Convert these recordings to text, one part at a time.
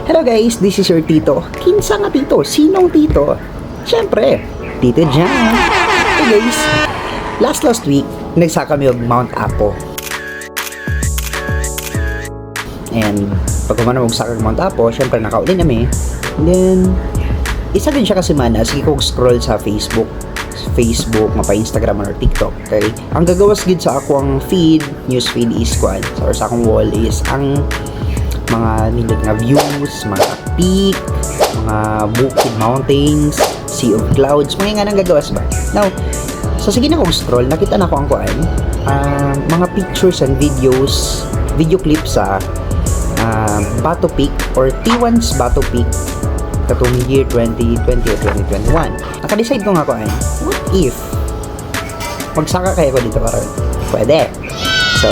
Hello guys, this is your Tito. Kinsa nga Tito? Sinong Tito? Siyempre, Tito Jan. Hey guys, last week, nagsaka kami og Mount Apo. And pag kumana magsaka og Mount Apo, siyempre nakauli kami. And then, isa din siya kasimana, sige kong scroll sa Facebook, mapa-Instagram or TikTok. Okay? Ang gagawas gid sa akong feed, news feed is kwan, or sa akong wall is ang mga nindot nga views, mga peak, mga bukid, mountains, sea of clouds, mga nga nang gagawas ba. Now, so sige na kong scroll, nakita na ko ang kuan, mga pictures and videos, video clips sa Bato Peak or T1's Bato Peak katong year 2020 or 2021. Naka-decide ko nga kuan, what if magsaka kayo ko dito karon? Pwede. So,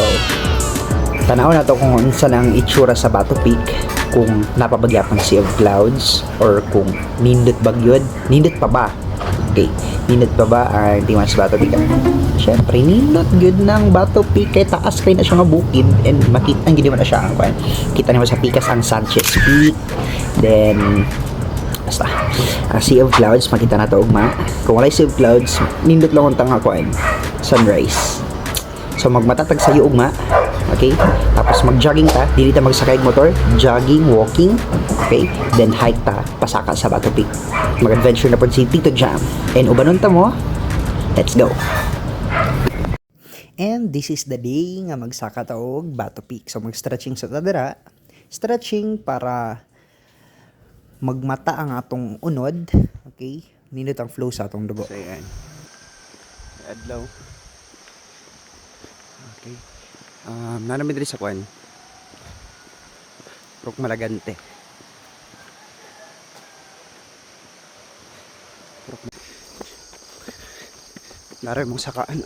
tanaw na to kung unsa nang itsura sa Bato Peak, kung napabagyapang sea of clouds or kung nindot bagyod, nindot pa ba? Okay, nindot pa ba ang T1's Bato Peak? Syempre, nindot good ng Bato Peak kay taas kay na siya nga bukid and makita ang gid mo na siya ang kita nimo sa pikas ang Sanchez Peak. Then basta sea of clouds makita na to ugma. Kung wala sea of clouds, nindot lang untang kuan sunrise. So magmatatag sa iyo ugma. Okay? Tapos mag-jogging ta, dili ta magsakay motor, jogging, walking, okay? Then hike ta, pasaka sa Bato Peak. Mag-adventure na po si Tito Jam. And ubanon ta mo, let's go! And this is the day nga magsaka ta og Bato Peak. So mag-stretching sa tadera, stretching para magmata ang atong unod, okay? Nindot ang flow sa atong dugo. So yan. Adlaw. Okay. Nanamid rin sa kwan Rok Malagante. Naray mong sakaan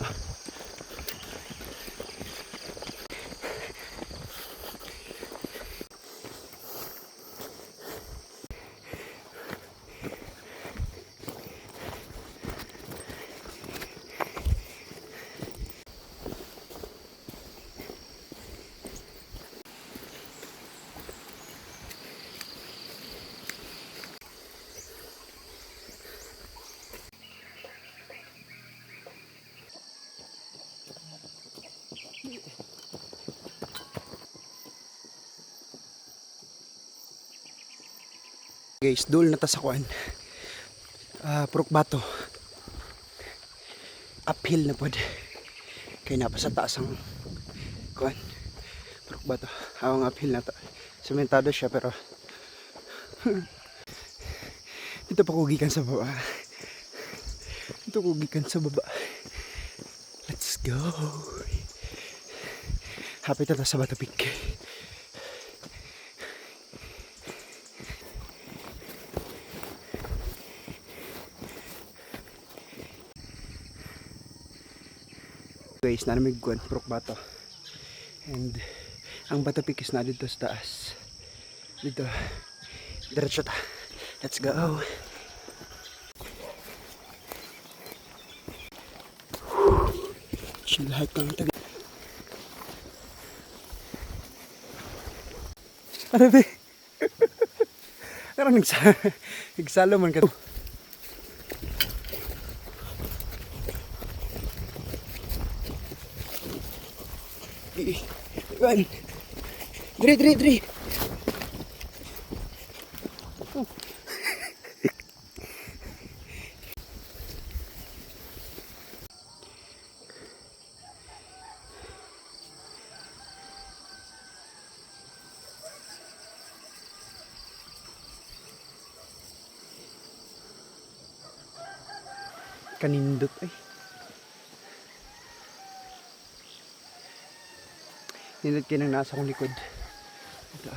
Guys, dul na ta sa kuan. Purok Bato. Uphill na pod. Kay napa sa taas ang kuan. Purok Bato. Ang uphill na ta. Sementado siya pero dito pa kugikan sa baba. Dito kugikan sa baba. Let's go. Happy ta sa Bato Peak. Guys, nanamig kuan Purok Bato. And ang Bato Peak is na dito sa taas. Dito. Diretso ta. Let's go. Chill hike lang tabi. Arabe. Karang nagsalo man ka. Run. Dre. Oh. Kanindot ay. Nindot kinang nasa akong likod. Ito.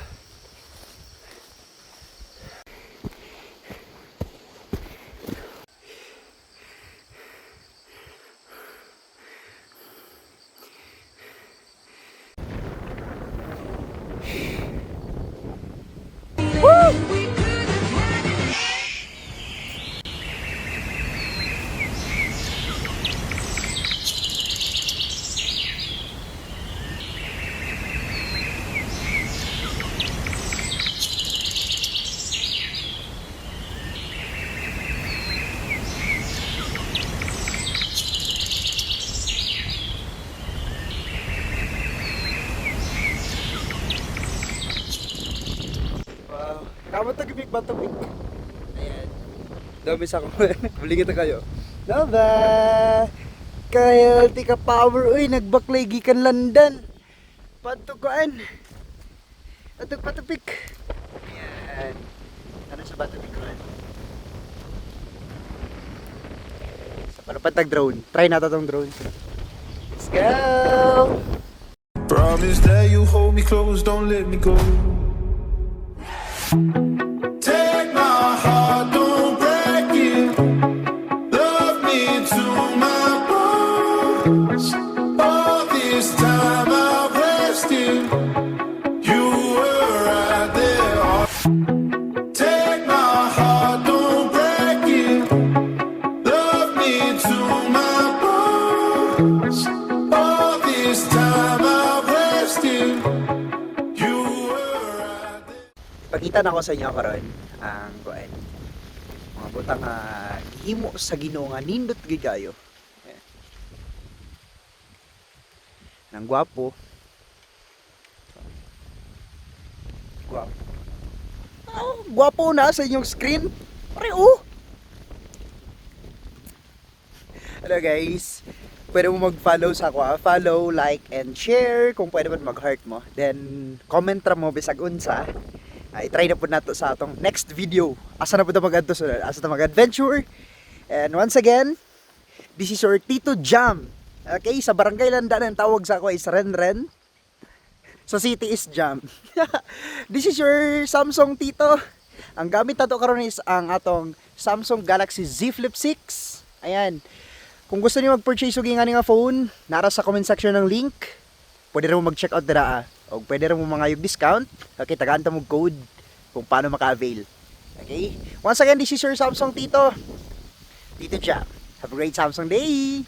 Kamot to gibig bato big. Ayan. Dami sa akong buli kita kayo. Nova! Kaya ulti ka power. Uy, nagbaklay gikan London. Patukuan. Atuk patupik. Ayan. Ano sa batupik ko? Sa palapatag drone. Try nato tong drone. Let's go! Promise that you hold me close, don't let me go. Take my heart, don't break it. Love me to my bones. All this time I've rested. You were right there. Take my heart, don't break it. Love me to my bones. All this time I've rested. You were right there. Pakita na ko sa inyo karon ang kuan. Mga butang himo sa Ginoo nga nindot gyud kayo. Ayan. Nang gwapo. Gwapo. Oh, gwapo na sa inyong screen. Pare oh. Hello guys. Pwede mo mag-follow sa ako. Follow, like, and share. Kung pwede mo mag-heart mo. Then, comment ra mo bisag unsa. Ay, try na po nato sa atong next video. Asa na po ito mag-adto sunod? Asa na mag-adventure? And once again, this is your Tito Jam. Okay, sa Barangay Landan ang tawag sa ako is Renren. Sa city is Jam. This is your Samsung Tito. Ang gamit nato karon is ang atong Samsung Galaxy Z Flip 6. Ayan. Kung gusto niyo mag-purchase og nga phone, nara sa comment section ng link. Pwede rin mo mag-check out dira. O pwede rin mo mga yung discount. Okay, tagaan ta mo code kung paano maka-avail. Okay? Once again, this is your Samsung Tito. Tito Jam. Have a great Samsung day!